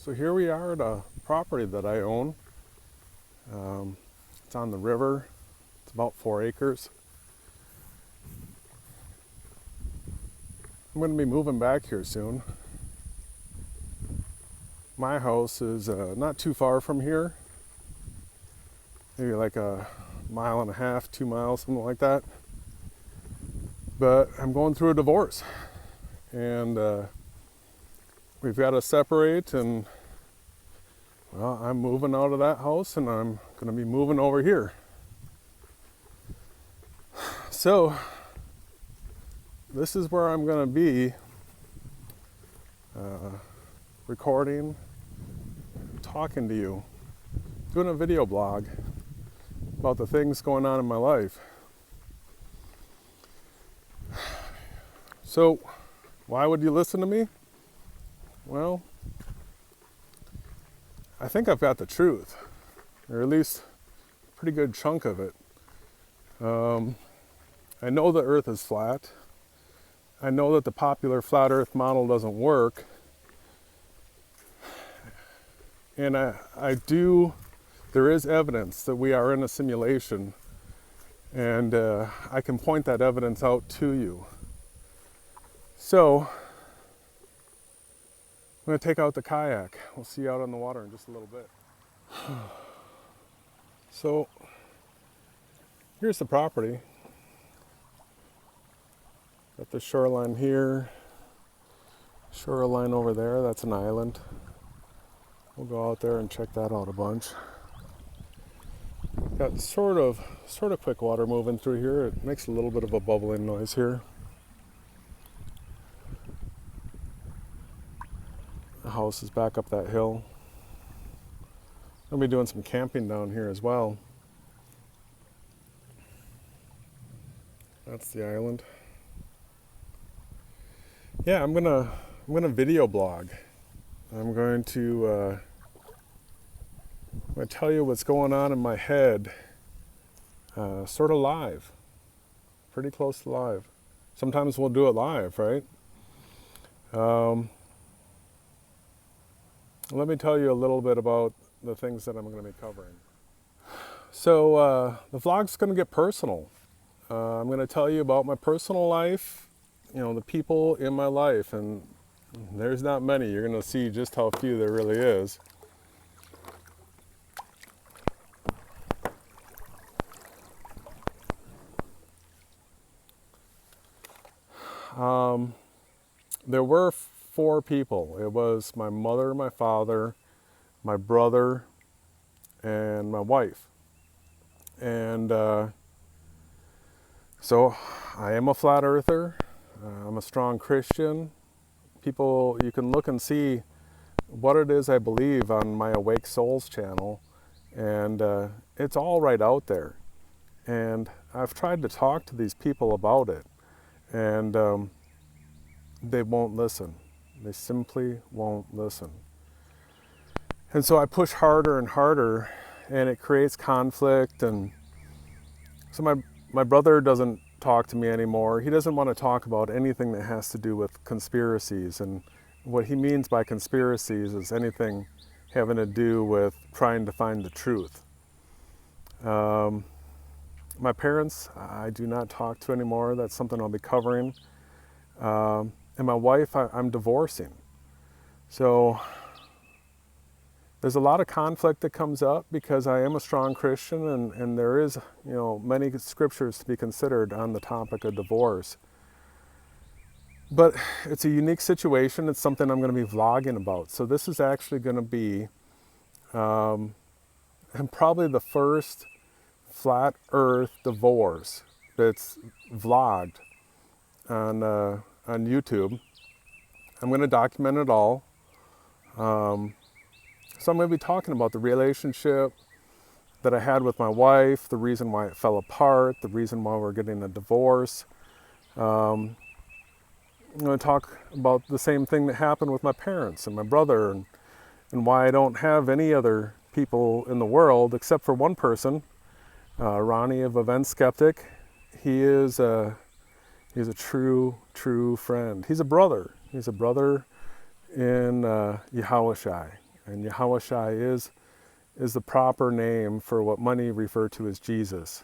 So here we are at a property that I own. It's on the river. It's about 4 acres. I'm going to be moving back here soon. My house is not too far from here. Maybe like a 1.5 miles, 2 miles, something like that. But I'm going through a divorce. And we've got to separate, and well, I'm moving out of that house and I'm going to be moving over here. So this is where I'm going to be recording, talking to you, doing a video blog about the things going on in my life. So why would you listen to me? Well, I think I've got the truth, or at least a pretty good chunk of it. I know the earth is flat. I know that the popular flat earth model doesn't work. And there is evidence that we are in a simulation, and I can point that evidence out to you. So, I'm going to take out the kayak. We'll see you out on the water in just a little bit. So, here's the property. Got the shoreline here, shoreline over there, that's an island. We'll go out there and check that out a bunch. Got sort of quick water moving through here. It makes a little bit of a bubbling noise here. The house is back up that hill. I'll be doing some camping down here as well. That's the island. Yeah, I'm gonna video blog. I'm going to tell you what's going on in my head, sort of live, pretty close to live. Sometimes we'll do it live, right? Let me tell you a little bit about the things that I'm going to be covering. So the vlog's going to get personal. I'm going to tell you about my personal life, the people in my life, and there's not many. You're going to see just how few there really is. There were 4 people. It was my mother, my father, my brother, and my wife. And so I am a flat earther. I'm a strong Christian. People, you can look and see what it is I believe on my Awake Souls channel, and it's all right out there. And I've tried to talk to these people about it, and they won't listen. They simply won't listen. And so I push harder and harder, and it creates conflict. And so my brother doesn't talk to me anymore. He doesn't want to talk about anything that has to do with conspiracies. And what he means by conspiracies is anything having to do with trying to find the truth. My parents, I do not talk to anymore. That's something I'll be covering. And my wife, I'm divorcing. So there's a lot of conflict that comes up because I am a strong Christian, and there is, many scriptures to be considered on the topic of divorce. But it's a unique situation. It's something I'm going to be vlogging about. So this is actually going to be probably the first flat earth divorce that's vlogged on YouTube. I'm going to document it all. So I'm going to be talking about the relationship that I had with my wife, the reason why it fell apart, the reason why we're getting a divorce. I'm going to talk about the same thing that happened with my parents and my brother, and why I don't have any other people in the world except for one person, Ronnie of Event Skeptic. He's a true friend. He's a brother. He's a brother in Yahushai. And Yahushai is the proper name for what many refer to as Jesus.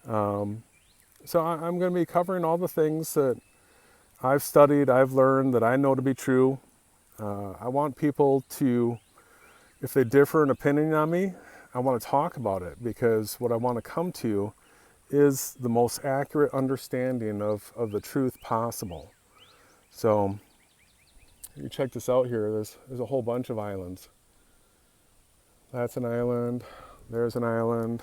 So I'm going to be covering all the things that I've studied, I've learned, that I know to be true. I want people to, if they differ in opinion on me, I want to talk about it, because what I want to come to is the most accurate understanding of the truth possible. So you check this out here. There's a whole bunch of islands. That's an island. There's an island.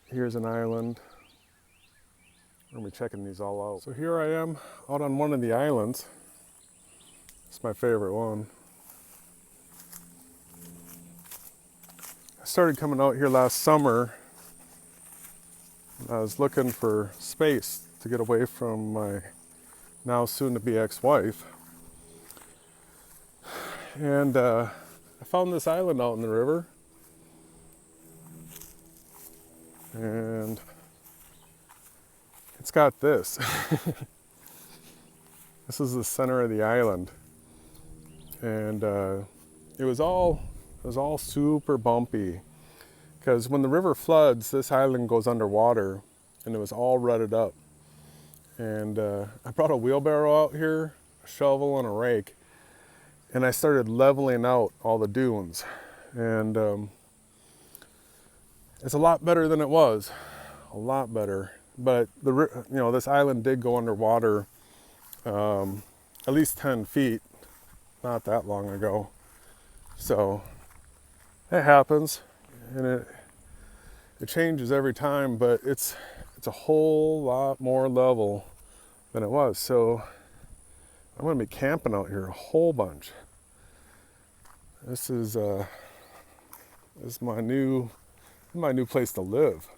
Here's an island. We're going to be checking these all out. So here I am out on one of the islands. It's my favorite one. I started coming out here last summer. I was looking for space to get away from my now soon-to-be ex-wife. And I found this island out in the river. And it's got this. This is the center of the island. And it was all super bumpy, because when the river floods, this island goes underwater, and it was all rutted up. And I brought a wheelbarrow out here, a shovel and a rake, and I started leveling out all the dunes. And it's a lot better than it was, a lot better. But this island did go underwater at least 10 feet, not that long ago. So it happens, and it changes every time, but it's a whole lot more level than it was. So I'm going to be camping out here a whole bunch. This is my new place to live.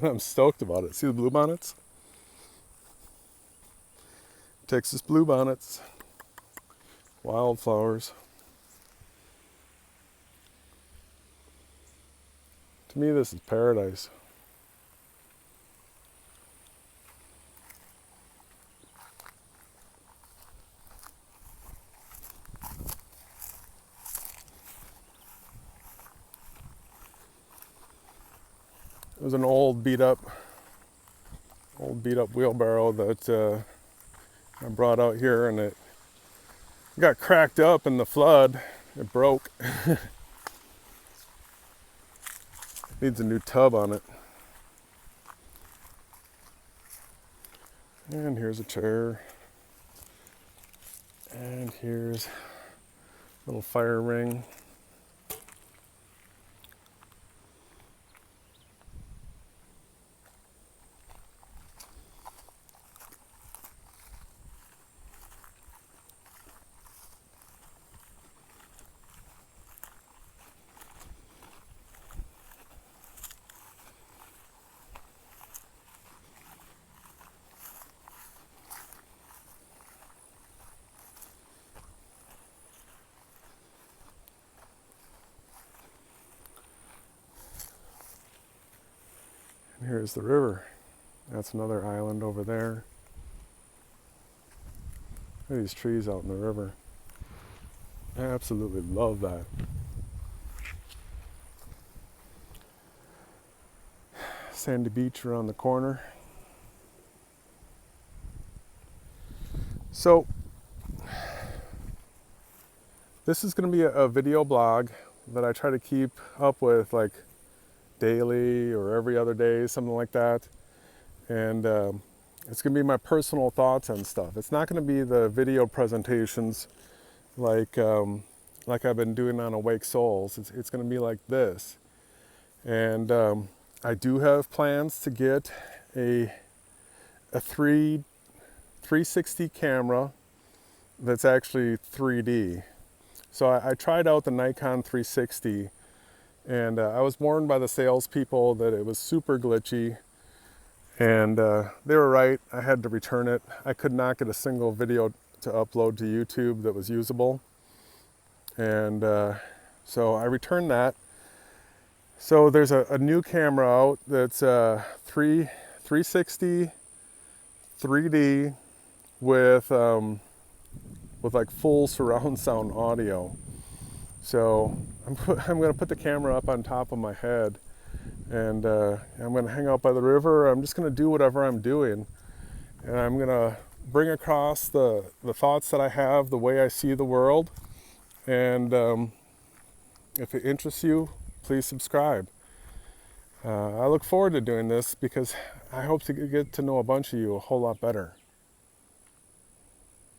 I'm stoked about it. See the bluebonnets? Texas bluebonnets, wildflowers. To me, this is paradise. It was an old beat up wheelbarrow that I brought out here, and it got cracked up in the flood. It broke. Needs a new tub on it. And here's a chair. And here's a little fire ring. Here's the river. That's another island over there. Look at these trees out in the river. I absolutely love that. Sandy beach around the corner. So this is going to be a video blog that I try to keep up with, like daily or every other day, something like that. And it's going to be my personal thoughts on stuff. It's not going to be the video presentations like I've been doing on Awake Souls. It's going to be like this. And I do have plans to get a 360 camera that's actually 3D. So I tried out the Nikon 360, and I was warned by the salespeople that it was super glitchy, and they were right. I had to return it. I could not get a single video to upload to YouTube that was usable, and so I returned that. So there's a new camera out that's 360 3D with with like full surround sound audio. So I'm going to put the camera up on top of my head, and I'm going to hang out by the river. I'm just going to do whatever I'm doing, and I'm going to bring across the thoughts that I have, the way I see the world. And if it interests you, please subscribe. I look forward to doing this because I hope to get to know a bunch of you a whole lot better.